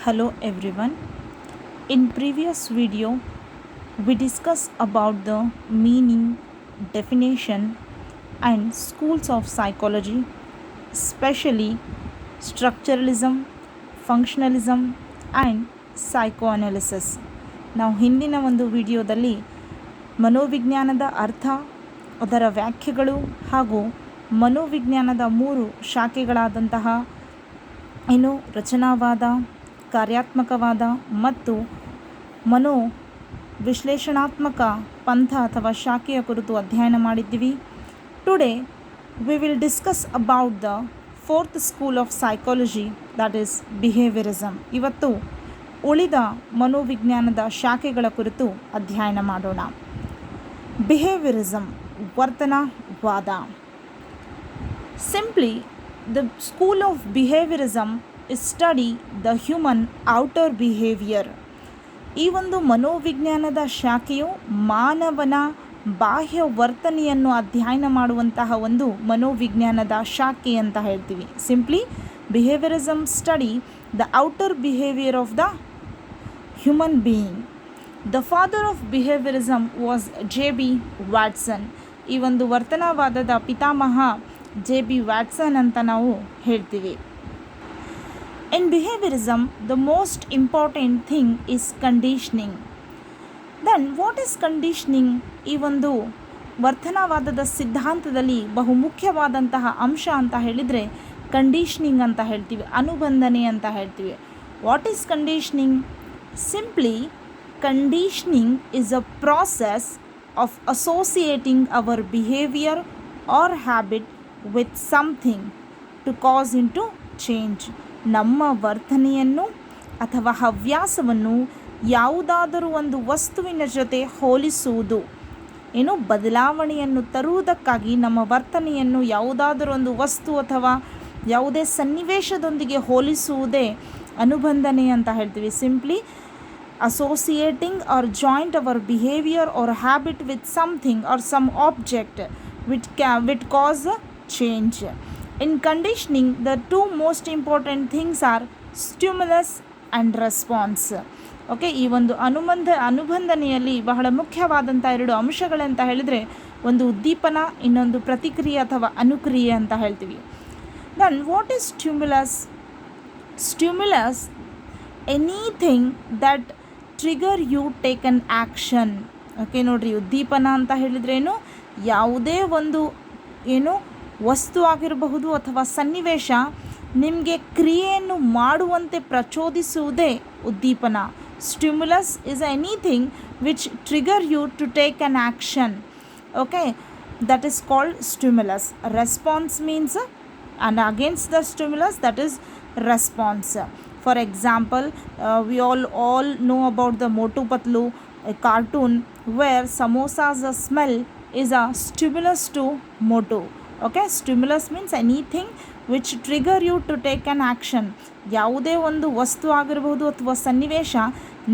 Hello everyone. In previous video we discussed about the meaning, definition and schools of psychology, especially structuralism, functionalism and psychoanalysis. ನಾವು ಹಿಂದಿನ ಒಂದು ವಿಡಿಯೋದಲ್ಲಿ ಮನೋವಿಜ್ಞಾನದ ಅರ್ಥ, ಅದರ ವ್ಯಾಖ್ಯೆಗಳು ಹಾಗೂ ಮನೋವಿಜ್ಞಾನದ 3 ಶಾಖೆಗಳಾದಂತಹ ರಚನಾವಾದ, ಕಾರ್ಯಾತ್ಮಕವಾದ ಮತ್ತು ಮನೋ ವಿಶ್ಲೇಷಣಾತ್ಮಕ ಪಂಥ ಅಥವಾ ಶಾಖೆಯ ಕುರಿತು ಅಧ್ಯಯನ ಮಾಡಿದ್ದೀವಿ. Today we will discuss about the 4th school of psychology, that is behaviourism. ಇವತ್ತು ಉಳಿದ ಮನೋವಿಜ್ಞಾನದ ಶಾಖೆಗಳ ಕುರಿತು ಅಧ್ಯಯನ ಮಾಡೋಣ. ಬಿಹೇವಿಯರಿಸಮ್, ವರ್ತನವಾದ. Simply, the school of behaviorism is study the human outer behavior. ಈ ಒಂದು ಮನೋವಿಜ್ಞಾನದ ಶಾಖೆಯು ಮಾನವನ ಬಾಹ್ಯ ವರ್ತನೆಯನ್ನು ಅಧ್ಯಯನ ಮಾಡುವಂತಹ ಒಂದು ಮನೋವಿಜ್ಞಾನದ ಶಾಖೆ ಅಂತ ಹೇಳ್ತೀವಿ. Simply, behaviourism study the outer behaviour of the human being. The father of behaviourism was J B. Watson. ಈ ಒಂದು ವರ್ತನವಾದದ ಪಿತಾಮಹ ಜೆ.ಬಿ. ವ್ಯಾಟ್ಸನ್ ಅಂತ ನಾವು ಹೇಳ್ತೀವಿ. In behaviourism the most important thing is conditioning. Then what is conditioning? ಈ ಒಂದು ವರ್ತನವಾದದ ಸಿದ್ಧಾಂತದಲ್ಲಿ ಬಹುಮುಖ್ಯವಾದಂತಹ ಅಂಶ ಅಂತ ಹೇಳಿದರೆ ಕಂಡೀಷ್ನಿಂಗ್ ಅಂತ ಹೇಳ್ತೀವಿ, ಅನುಬಂಧನೆ ಅಂತ ಹೇಳ್ತೀವಿ. What is conditioning? Simply, conditioning is a process of associating our behaviour or habit with something to cause in to change. ನಮ್ಮ ವರ್ತನೆಯನ್ನು ಅಥವಾ ಹವ್ಯಾಸವನ್ನು ಯಾವುದಾದರೂ ಒಂದು ವಸ್ತುವಿನ ಜೊತೆ ಹೋಲಿಸುವುದು, ಬದಲಾವಣೆಯನ್ನು ತರುವುದಕ್ಕಾಗಿ ನಮ್ಮ ವರ್ತನೆಯನ್ನು ಯಾವುದಾದರೂ ಒಂದು ವಸ್ತು ಅಥವಾ ಯಾವುದೇ ಸನ್ನಿವೇಶದೊಂದಿಗೆ ಹೋಲಿಸುವುದೇ ಅನುಬಂಧನೆ ಅಂತ ಹೇಳ್ತೀವಿ. Simply associating or joint our behavior or habit with something or some object which cause a change. In conditioning, the two most important things are stimulus and response. Okay, ಈ ಒಂದು ಅನುಬಂಧನೆಯಲ್ಲಿ ಬಹಳ ಮುಖ್ಯವಾದಂಥ 2 ಅಂಶಗಳಂತ ಹೇಳಿದರೆ ಒಂದು ಉದ್ದೀಪನ, ಇನ್ನೊಂದು ಪ್ರತಿಕ್ರಿಯೆ ಅಥವಾ ಅನುಕ್ರಿಯೆ ಅಂತ ಹೇಳ್ತೀವಿ. Then what is stimulus? Stimulus anything that trigger you take an action. Okay, ನೋಡಿರಿ, ಉದ್ದೀಪನ ಅಂತ ಹೇಳಿದ್ರೇನು? ಯಾವುದೇ ಒಂದು ವಸ್ತು ಆಗಿರಬಹುದು ಅಥವಾ ಸನ್ನಿವೇಶ ನಿಮಗೆ ಕ್ರಿಯೆಯನ್ನು ಮಾಡುವಂತೆ ಪ್ರಚೋದಿಸುವುದೇ ಉದ್ದೀಪನ. Stimulus is anything which trigger you to take an action. Okay, that is called stimulus. Response means and against the stimulus, that is response. For example, we all know about the Motu Patlu, a cartoon where samosa's smell is a stimulus to Motu. Okay, stimulus means anything which trigger you to take an action. ಯಾವುದೇ ಒಂದು ವಸ್ತು ಆಗಿರಬಹುದು ಅಥವಾ ಸನ್ನಿವೇಶ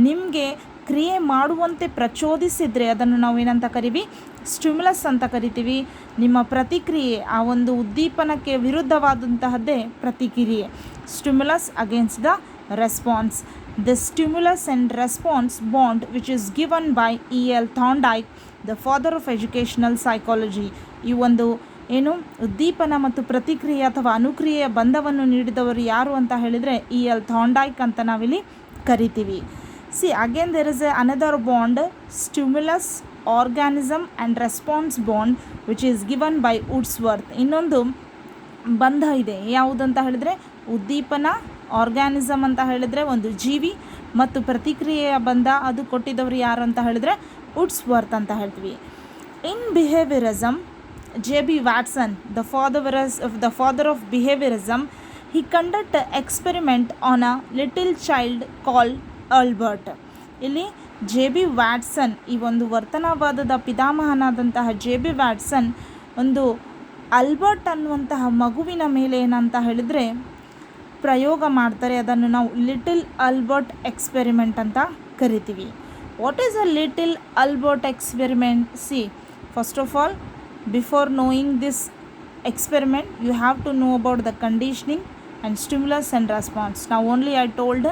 ನಿಮಗೆ ಕ್ರಿಯೆ ಮಾಡುವಂತೆ ಪ್ರಚೋದಿಸಿದರೆ ಅದನ್ನು ನಾವು ಏನಂತ ಕರಿವಿ? ಸ್ಟಿಮ್ಯುಲಸ್ ಅಂತ ಕರಿತೀವಿ. ನಿಮ್ಮ ಪ್ರತಿಕ್ರಿಯೆ ಆ ಒಂದು ಉದ್ದೀಪನಕ್ಕೆ ವಿರುದ್ಧವಾದಂತಹದ್ದೇ ಪ್ರತಿಕ್ರಿಯೆ. Stimulus against the response. The stimulus and response bond which is given by E L. Thorndike, the father of educational psychology. ಈ ಒಂದು ಉದ್ದೀಪನ ಮತ್ತು ಪ್ರತಿಕ್ರಿಯೆ ಅಥವಾ ಅನುಕ್ರಿಯೆಯ ಬಂಧವನ್ನು ನೀಡಿದವರು ಯಾರು ಅಂತ ಹೇಳಿದರೆ ಇ.ಎಲ್. ಥಾರ್ನ್ಡೈಕ್ ಅಂತ ನಾವಿಲ್ಲಿ ಕರಿತೀವಿ. See, again there is another bond, stimulus organism and response bond, which is given by Wordsworth. ಇನ್ನೊಂದು ಬಂಧ ಇದೆ, ಯಾವುದಂತ ಹೇಳಿದರೆ ಉದ್ದೀಪನ, ಆರ್ಗ್ಯಾನಿಸಮ್ ಅಂತ ಹೇಳಿದರೆ ಒಂದು ಜೀವಿ, ಮತ್ತು ಪ್ರತಿಕ್ರಿಯೆಯ ಬಂಧ ಅದು ಕೊಟ್ಟಿದ್ದವರು ಯಾರು ಅಂತ ಹೇಳಿದರೆ ವುಡ್ಸ್ವರ್ತ್ ಅಂತ ಹೇಳ್ತೀವಿ. In behaviourism, J B. Watson, the father of behaviorism, he conducted experiment on a little child called Albert. ಇಲ್ಲಿ ಜೆ.ಬಿ. ವ್ಯಾಟ್ಸನ್, ಈ ಒಂದು ವರ್ತನವಾದದ ಪಿತಾಮಹನಾದಂತಹ ಜೆ.ಬಿ. ವ್ಯಾಟ್ಸನ್ ಒಂದು ಆಲ್ಬರ್ಟ್ ಅನ್ನುವಂತಹ ಮಗುವಿನ ಮೇಲೆ ಏನಂತ ಹೇಳಿದರೆ ಪ್ರಯೋಗ ಮಾಡ್ತಾರೆ. ಅದನ್ನು ನಾವು ಲಿಟಲ್ ಆಲ್ಬರ್ಟ್ ಎಕ್ಸ್ಪೆರಿಮೆಂಟ್ ಅಂತ ಕರಿತೀವಿ. What is a little Albert experiment? C, first of all, before knowing this experiment you have to know about the conditioning and stimulus and response. Now only I told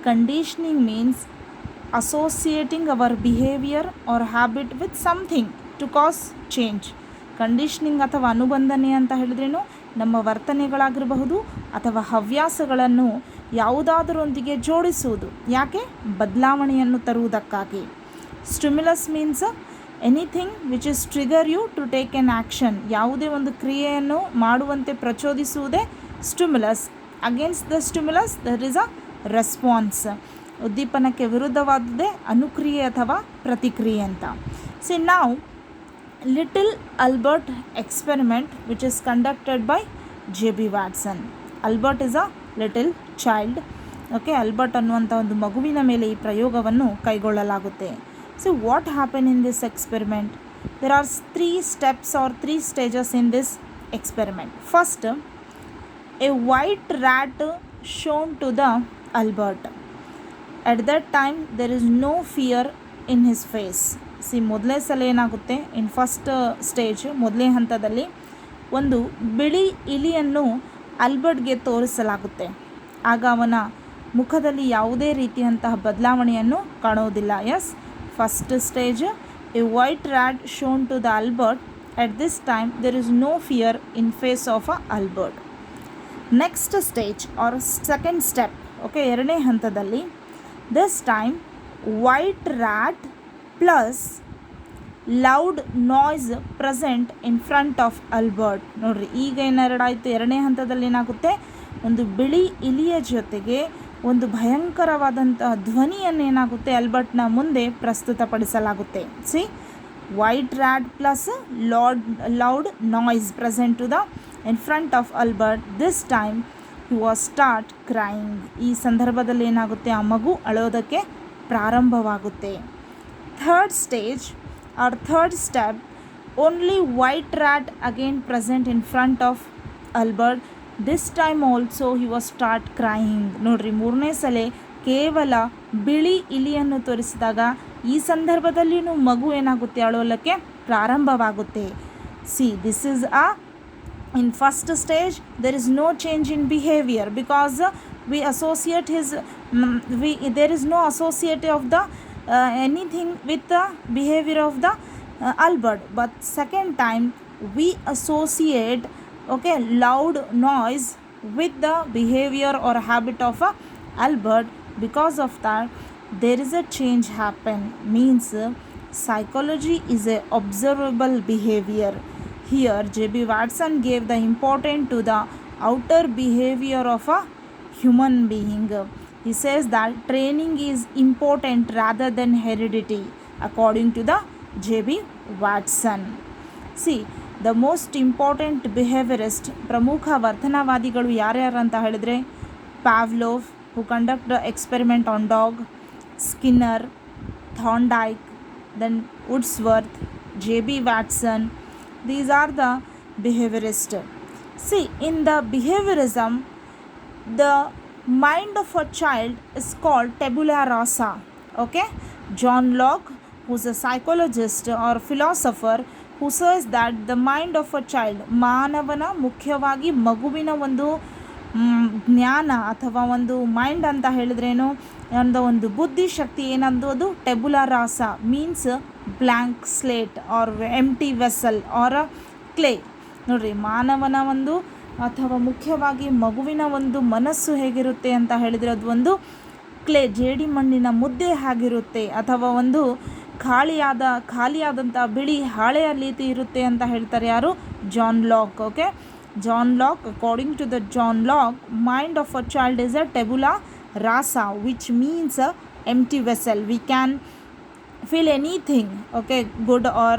conditioning means associating our behaviour or habit with something to cause change. Conditioning ಅಥವಾ ಅನುಬಂಧನೆ ಅಂತ ಹೇಳಿದ್ರೇನು ನಮ್ಮ ವರ್ತನೆಗಳಾಗಿರಬಹುದು ಅಥವಾ ಹವ್ಯಾಸಗಳನ್ನು ಯಾವುದಾದರೊಂದಿಗೆ ಜೋಡಿಸುವುದು. ಯಾಕೆ? ಬದಲಾವಣೆಯನ್ನು ತರುವುದಕ್ಕಾಗಿ. Stimulus means anything which is trigger you to take an action. ಯಾವುದೇ ಒಂದು ಕ್ರಿಯೆಯನ್ನು ಮಾಡುವಂತೆ ಪ್ರಚೋದಿಸುವುದೇ stimulus. Against the stimulus there is a response. ಉದ್ದೀಪನಕ್ಕೆ ವಿರುದ್ಧವಾದದ್ದೇ ಅನುಕ್ರಿಯೆ ಅಥವಾ ಪ್ರತಿಕ್ರಿಯೆ ಅಂತ. ಸಿ ನಾವು little Albert experiment which is conducted by J B. Watson. Albert is a little child. Okay, Albert ಅನ್ನುವಂಥ ಒಂದು ಮಗುವಿನ ಮೇಲೆ ಈ ಪ್ರಯೋಗವನ್ನು ಕೈಗೊಳ್ಳಲಾಗುತ್ತೆ. So what happen in this experiment? There are 3 steps or 3 stages in this experiment. First, a white rat shown to the Albert. At that time there is no fear in his face. ಮೊದಲೇ ಸಲ ಏನಾಗುತ್ತೆ, in first stage ಮೊದಲನೇ ಹಂತದಲ್ಲಿ ಒಂದು ಬಿಳಿ ಇಲಿಯನ್ನು ಅಲ್ಬರ್ಟ್ಗೆ ತೋರಿಸಲಾಗುತ್ತೆ. ಆಗ ಅವನ ಮುಖದಲ್ಲಿ ಯಾವುದೇ ರೀತಿಯಂತಹ ಬದಲಾವಣೆಯನ್ನು ಕಾಣೋದಿಲ್ಲ. Yes, first stage, a white rat shown to the Albert. At this time there is no fear in face of a Albert. Next stage or second step, okay, ಎರಡನೇ ಹಂತದಲ್ಲಿ this time white rat plus loud noise present in front of Albert. ನೋಡ್ರಿ, ಈಗ ಏನೆರಡಾಯಿತು, ಎರಡನೇ ಹಂತದಲ್ಲಿ ಏನಾಗುತ್ತೆ, ಒಂದು ಬಿಳಿ ಇಲಿಯ ಜೊತೆಗೆ ಒಂದು ಭಯಂಕರವಾದಂತಹ ಧ್ವನಿಯನ್ನು ಏನಾಗುತ್ತೆ ಅಲ್ಬರ್ಟ್ನ ಮುಂದೆ ಪ್ರಸ್ತುತಪಡಿಸಲಾಗುತ್ತೆ. See, white rat plus loud noise present to the in front of Albert. This time he was start crying. ಈ ಸಂದರ್ಭದಲ್ಲಿ ಏನಾಗುತ್ತೆ, ಆ ಮಗು ಅಳೋದಕ್ಕೆ ಪ್ರಾರಂಭವಾಗುತ್ತೆ. Third stage or third step, only white rat again present in front of Albert. This time also he was start crying. ನೋಡ್ರಿ, ಮೂರನೇ ಸಲ ಕೇವಲ ಬಿಳಿ ಇಲಿಯನ್ನು ತೋರಿಸಿದಾಗ ಈ ಸಂದರ್ಭದಲ್ಲಿಯೂ ಮಗು ಏನಾಗುತ್ತೆ, ಅಳೋಲಕ್ಕೆ ಪ್ರಾರಂಭವಾಗುತ್ತೆ. See, this is in first stage there is no change in behavior because we associate there is no associate of the anything with the behavior of the Albert. But second time we associate, okay, loud noise with the behavior or habit of Albert. Because of that there is a change happen. Means psychology is a observable behavior. Here J.B. Watson gave the importance to the outer behavior of a human being. He says that training is important rather than heredity according to the J.B. Watson. See, the most important behaviorist, ಪ್ರಮುಖ ವರ್ತನವಾದಿಗಳು ಯಾರ್ಯಾರು ಅಂತ ಹೇಳಿದ್ರೆ, Pavlov, who conducted the experiment on dog, Skinner, Thorndike, then Wordsworth, J.B. Watson. These are the behaviorists. See, in the behaviorism, the mind of a child is called tabula rasa. Okay, John Locke, who is a psychologist or philosopher, who says that the mind of a child, ಮಾನವನ ಮುಖ್ಯವಾಗಿ ಮಗುವಿನ ಒಂದು ಜ್ಞಾನ ಅಥವಾ ಒಂದು mind ಅಂತ ಹೇಳಿದ್ರೇನು, ಒಂದು ಬುದ್ಧಿಶಕ್ತಿ ಏನಂದು ಅದು tabula rasa means blank slate or empty vessel or clay. ನೋಡಿರಿ, ಮಾನವನ ಒಂದು ಅಥವಾ ಮುಖ್ಯವಾಗಿ ಮಗುವಿನ ಒಂದು ಮನಸ್ಸು ಹೇಗಿರುತ್ತೆ ಅಂತ ಹೇಳಿದರೆ ಅದು ಒಂದು ಕ್ಲೇ, ಜೇಡಿ ಮಣ್ಣಿನ ಮುದ್ದೆ ಆಗಿರುತ್ತೆ ಅಥವಾ ಒಂದು ಖಾಲಿಯಾದಂಥ ಬಿಳಿ ಹಾಳೆಯ ರೀತಿ ಇರುತ್ತೆ ಅಂತ ಹೇಳ್ತಾರೆ ಯಾರು, John Locke. Okay, John Locke, according to the John Locke, mind of a child is a tabula rasa, which means a empty vessel. We can feel anything, okay, good or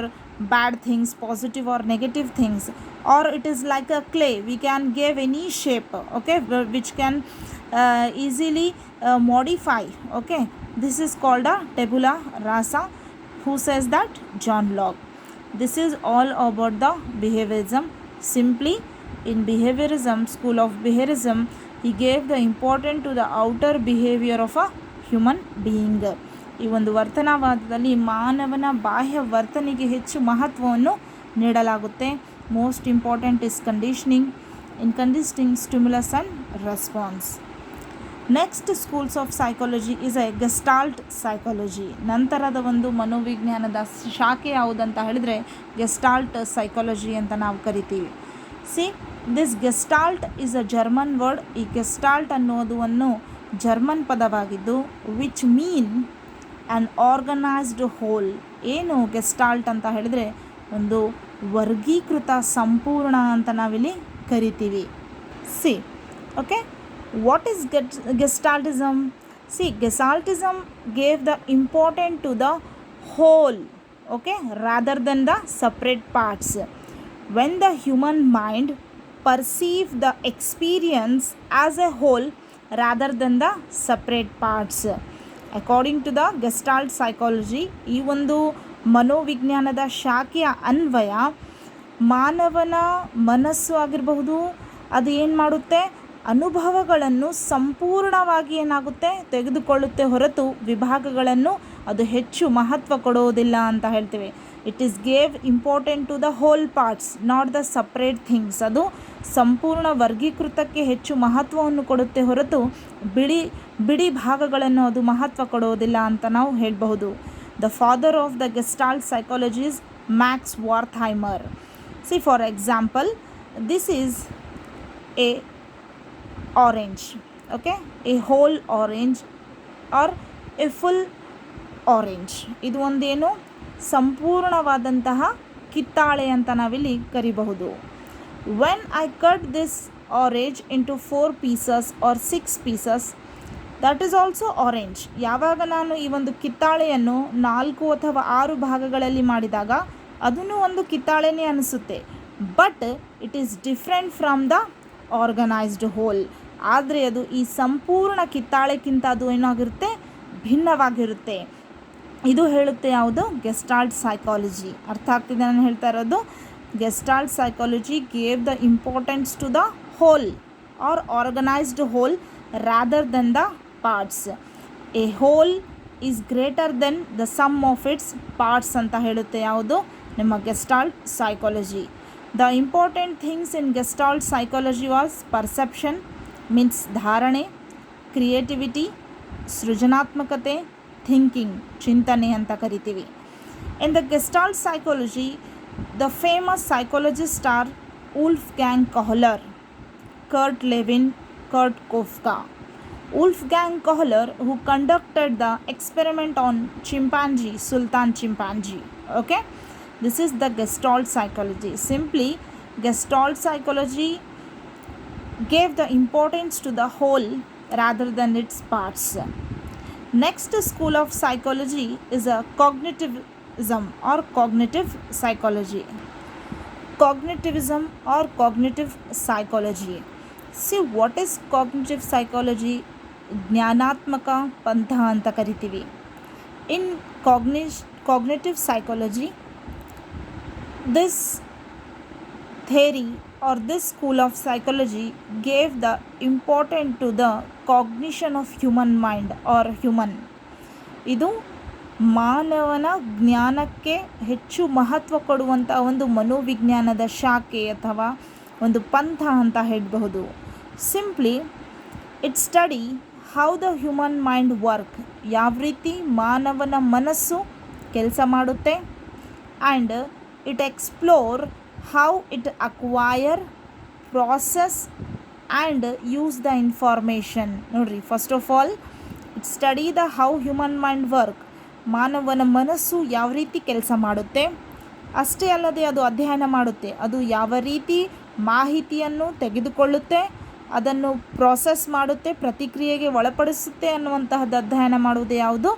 bad things, positive or negative things, or it is like a clay. We can give any shape, okay, which can easily modify. Okay, this is called a tabula rasa. Who says that? John Locke. This is all about the behaviorism. Simply, in behaviorism, school of behaviorism, he gave the importance to the outer behavior of a human being. ಈ ಒಂದು ವರ್ತನವಾದದಲ್ಲಿ ಮಾನವನ ಬಾಹ್ಯ ವರ್ತನೆಗೆ ಹೆಚ್ಚು ಮಹತ್ವವನ್ನು ನೀಡಲಾಗುತ್ತೆ. Most important is conditioning, in conditioning stimulus and response. Next schools of psychology is a gestalt psychology. ನಂತರದ ಒಂದು ಮನೋವಿಜ್ಞಾನದ ಶಾಖೆ ಯಾವುದಂತ ಹೇಳಿದರೆ ಗೆಸ್ಟಾಲ್ಟ್ ಸೈಕಾಲಜಿ ಅಂತ ನಾವು ಕರಿತೀವಿ. See this gestalt is a German word. ಈ ಗೆಸ್ಟಾಲ್ಟ್ ಅನ್ನೋದು ಜರ್ಮನ್ ಪದವಾಗಿದ್ದು which mean an organised whole. ಏನು ಗೆಸ್ಟಾಲ್ಟ್ ಅಂತ ಹೇಳಿದರೆ ಒಂದು ವರ್ಗೀಕೃತ ಸಂಪೂರ್ಣ ಅಂತ ನಾವಿಲ್ಲಿ ಕರಿತೀವಿ. See okay, what is gestaltism? See, gestaltism gave the importance to the whole, okay, rather than the separate parts. When the human mind perceive the experience as a whole rather than the separate parts. According to the gestalt psychology, ಈ ಒಂದು ಮನೋವಿಜ್ಞಾನದ ಶಾಖೆಯ ಅನ್ವಯ ಮಾನವನ ಮನಸ್ಸು ಆಗಿರಬಹುದು, ಅದು ಏನು ಮಾಡುತ್ತೆ, ಅನುಭವಗಳನ್ನು ಸಂಪೂರ್ಣವಾಗಿ ಏನಾಗುತ್ತೆ ತೆಗೆದುಕೊಳ್ಳುತ್ತೆ ಹೊರತು ವಿಭಾಗಗಳನ್ನು ಅದು ಹೆಚ್ಚು ಮಹತ್ವ ಕೊಡೋದಿಲ್ಲ ಅಂತ ಹೇಳ್ತೀವಿ. It is gave important to the whole parts, not the separate things. ಅದು ಸಂಪೂರ್ಣ ವರ್ಗೀಕೃತಕ್ಕೆ ಹೆಚ್ಚು ಮಹತ್ವವನ್ನು ಕೊಡುತ್ತೆ ಹೊರತು ಬಿಡಿ ಭಾಗಗಳನ್ನು ಅದು ಮಹತ್ವ ಕೊಡೋದಿಲ್ಲ ಅಂತ ನಾವು ಹೇಳಬಹುದು. The father of the gestalt psychology is Max Wertheimer. See for example, this is a orange, okay, a whole orange or a full orange. ಇದು ಒಂದೇನು ಸಂಪೂರ್ಣವಾದಂತಹ ಕಿತ್ತಾಳೆ ಅಂತ ನಾವಿಲ್ಲಿ ಕರಿಬಹುದು. when I cut this orange into 4 pieces or 6 pieces, that is also orange. ಯಾವಾಗ ನಾನು ಈ ಒಂದು ಕಿತ್ತಾಳೆಯನ್ನು 4 ಅಥವಾ 6 ಭಾಗಗಳಲ್ಲಿ ಮಾಡಿದಾಗ ಅದನ್ನು ಒಂದು ಕಿತ್ತಾಳೆನೇ ಅನಿಸುತ್ತೆ, but it is different from the organised whole. ಆದರೆ ಅದು ಈ ಸಂಪೂರ್ಣ ಕಿತ್ತಾಳೆಕ್ಕಿಂತ ಅದು ಏನಾಗಿರುತ್ತೆ, ಭಿನ್ನವಾಗಿರುತ್ತೆ. ಇದು ಹೇಳುತ್ತೆ ಯಾವುದು, ಗೆಸ್ಟಾಲ್ಟ್ ಸೈಕಾಲಜಿ. ಅರ್ಥ ಆಗ್ತಿದೆ ನಾನು ಹೇಳ್ತಾ ಇರೋದು? Gestalt psychology gave the importance to the whole or organised whole rather than the parts. A whole is greater than the sum of its parts ಅಂತ ಹೇಳುತ್ತೆ ಯಾವುದು, ನಿಮ್ಮ gestalt psychology. The important things in gestalt psychology was perception, means ಧಾರಣೆ, creativity ಸೃಜನಾತ್ಮಕತೆ, thinking ಚಿಂತನೆ ಅಂತ ಕರಿತೀವಿ. In the gestalt psychology the famous psychologist are Wolfgang Kohler, Kurt Lewin, Kurt Koffka. Wolfgang Kohler, who conducted the experiment on chimpanzee, Sultan chimpanzee. Okay, this is the Gestalt psychology. Simply, Gestalt psychology gave the importance to the whole rather than its parts. Next school of psychology is a cognitivism or cognitive psychology. Cognitivism or cognitive psychology. See, what is cognitive psychology? ಜ್ಞಾನಾತ್ಮಕ ಪಂಥ ಅಂತ ಕರಿತೀವಿ. ಇನ್ cognitive psychology, this theory or this school of psychology gave the importance to the cognition of human mind or human. ಇದು ಮಾನವನ ಜ್ಞಾನಕ್ಕೆ ಹೆಚ್ಚು ಮಹತ್ವ ಕೊಡುವಂಥ ಒಂದು ಮನೋವಿಜ್ಞಾನದ ಶಾಖೆ ಅಥವಾ ಒಂದು ಪಂಥ ಅಂತ ಹೇಳಬಹುದು. Simply it study how the human mind work, ಯಾವ ರೀತಿ ಮಾನವನ ಮನಸ್ಸು ಕೆಲಸ ಮಾಡುತ್ತೆ, and it explore how it acquire, process and use the information. ನೋಡಿರಿ, first of all it study the how human mind work, ಮಾನವನ ಮನಸ್ಸು ಯಾವ ರೀತಿ ಕೆಲಸ ಮಾಡುತ್ತೆ, ಅಷ್ಟೇ ಅಲ್ಲದೆ ಅದು ಅಧ್ಯಯನ ಮಾಡುತ್ತೆ, ಅದು ಯಾವ ರೀತಿ ಮಾಹಿತಿಯನ್ನು ತೆಗೆದುಕೊಳ್ಳುತ್ತೆ, ಅದನ್ನು ಪ್ರಾಸೆಸ್ ಮಾಡುತ್ತೆ, ಪ್ರತಿಕ್ರಿಯೆಗೆ ಒಳಪಡಿಸುತ್ತೆ ಅನ್ನುವಂತಹದ್ದು ಅಧ್ಯಯನ ಮಾಡುವುದು ಯಾವುದು,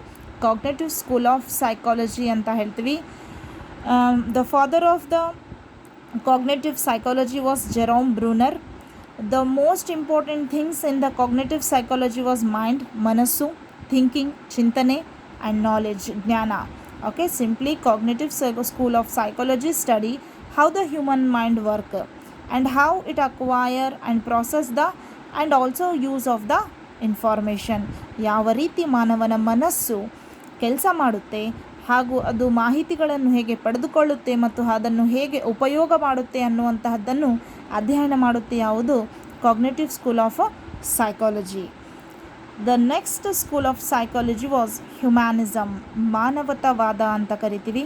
ಕಾಗ್ನಿಟಿವ್ ಸ್ಕೂಲ್ ಆಫ್ ಸೈಕಾಲಜಿ ಅಂತ ಹೇಳ್ತೀವಿ. The father of the cognitive psychology was Jerome Bruner. The most important things in the cognitive psychology was mind, ಮನಸ್ಸು, ಥಿಂಕಿಂಗ್ ಚಿಂತನೆ, ಆ್ಯಂಡ್ ನಾಲೆಡ್ಜ್ ಜ್ಞಾನ. Okay, simply cognitive school of psychology study how the human mind work and how it acquire and process the and also use of the information. ಯಾವ ರೀತಿ ಮಾನವನ ಮನಸ್ಸು ಕೆಲಸ ಮಾಡುತ್ತೆ ಹಾಗೂ ಅದು ಮಾಹಿತಿಗಳನ್ನು ಹೇಗೆ ಪಡೆದುಕೊಳ್ಳುತ್ತೆ ಮತ್ತು ಅದನ್ನು ಹೇಗೆ ಉಪಯೋಗ ಮಾಡುತ್ತೆ ಅನ್ನುವಂತಹದ್ದನ್ನು ಅಧ್ಯಯನ ಮಾಡುತ್ತೆ ಯಾವುದು, cognitive school of psychology. The next school of psychology was humanism, ಮಾನವತಾವಾದ ಅಂತ ಕರಿತೀವಿ.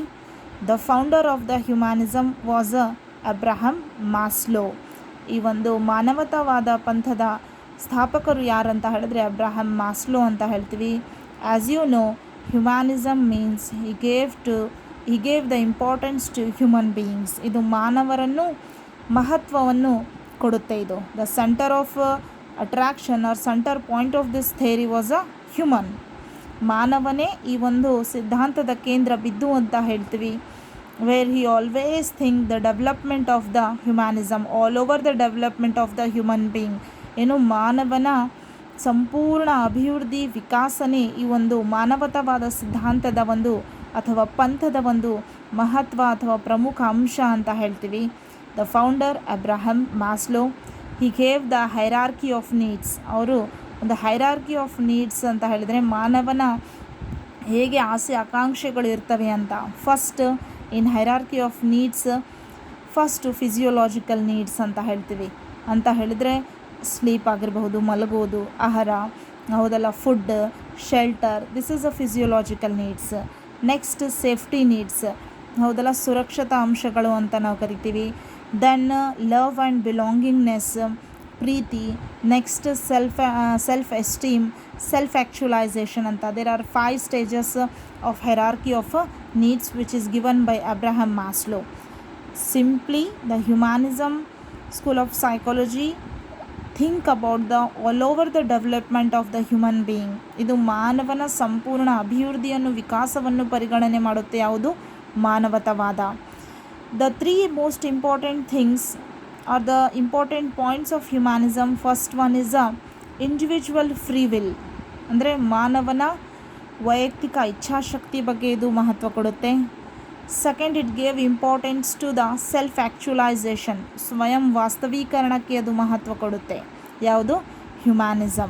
The founder of the humanism was Abraham Maslow. ಈ ಒಂದು ಮಾನವತಾವಾದ ಪಂಥದ ಸ್ಥಾಪಕರು ಯಾರಂತ ಹೇಳಿದ್ರೆ ಅಬ್ರಹಂ ಮಾಸ್ಲೋ ಅಂತ ಹೇಳ್ತೀವಿ. As you know, humanism means he gave the importance to human beings. ಇದು ಮಾನವರನ್ನು ಮಹತ್ವವನ್ನು ಕೊಡುತ್ತೆ. ಇದು the centre of attraction or centre point of this theory was a human. ಮಾನವನೇ ಈ ಒಂದು ಸಿದ್ಧಾಂತದ ಕೇಂದ್ರ ಬಿದ್ದು ಅಂತ ಹೇಳ್ತೀವಿ. Where he always think the development of the humanism all over the development of the human being. ಏನು ಮಾನವನ ಸಂಪೂರ್ಣ ಅಭಿವೃದ್ಧಿ ವಿಕಾಸನೆ ಈ ಒಂದು ಮಾನವತಾವಾದ ಸಿದ್ಧಾಂತದ ಒಂದು ಅಥವಾ ಪಂಥದ ಒಂದು ಮಹತ್ವ ಅಥವಾ ಪ್ರಮುಖ ಅಂಶ ಅಂತ ಹೇಳ್ತೀವಿ. The founder Abraham Maslow, he gave the hierarchy of needs. ಅವರು ಒಂದು ಹೈರಾರ್ಕಿ ಆಫ್ ನೀಡ್ಸ್ ಅಂತ ಹೇಳಿದರೆ ಮಾನವನ ಹೇಗೆ ಆಸೆ ಆಕಾಂಕ್ಷೆಗಳು ಇರ್ತವೆ ಅಂತ. First in hierarchy of needs, first physiological needs ಅಂತ ಹೇಳ್ತೀವಿ. ಅಂತ ಹೇಳಿದರೆ ಸ್ಲೀಪ್ ಆಗಿರಬಹುದು, ಮಲಗೋದು, ಆಹಾರ, ಹೌದಲ್ಲ, food, shelter, this is a physiological needs. Next safety needs, ಹೌದಲ್ಲ, ಸುರಕ್ಷತಾ ಅಂಶಗಳು ಅಂತ ನಾವು ಕರಿತೀವಿ. ದೆನ್ ಲವ್ ಆ್ಯಂಡ್ ಬಿಲಾಂಗಿಂಗ್ನೆಸ್, ಪ್ರೀತಿ. Next self esteem, self actualisation ಅಂತ. There are 5 stages of hierarchy of needs which is given by Abraham Maslow. Simply the humanism school of psychology think about the all over the development of the human being. ಇದು ಮಾನವನ ಸಂಪೂರ್ಣ ಅಭಿವೃದ್ಧಿಯನ್ನು ವಿಕಾಸವನ್ನು ಪರಿಗಣನೆ ಮಾಡುತ್ತೆ. ಯಾವುದು? ಮಾನವತಾವಾದ. ದ 3 most important things are the important points of humanism. First one is a individual free will. ಅಂದರೆ ಮಾನವನ ವೈಯಕ್ತಿಕ ಇಚ್ಛಾಶಕ್ತಿ ಬಗ್ಗೆ ಇದು ಮಹತ್ವ ಕೊಡುತ್ತೆ. Second, it gave importance to the self actualisation, ಸ್ವಯಂ ವಾಸ್ತವೀಕರಣಕ್ಕೆ ಅದು ಮಹತ್ವ ಕೊಡುತ್ತೆ. ಯಾವುದು? ಹ್ಯುಮ್ಯಾನಿಸಮ್.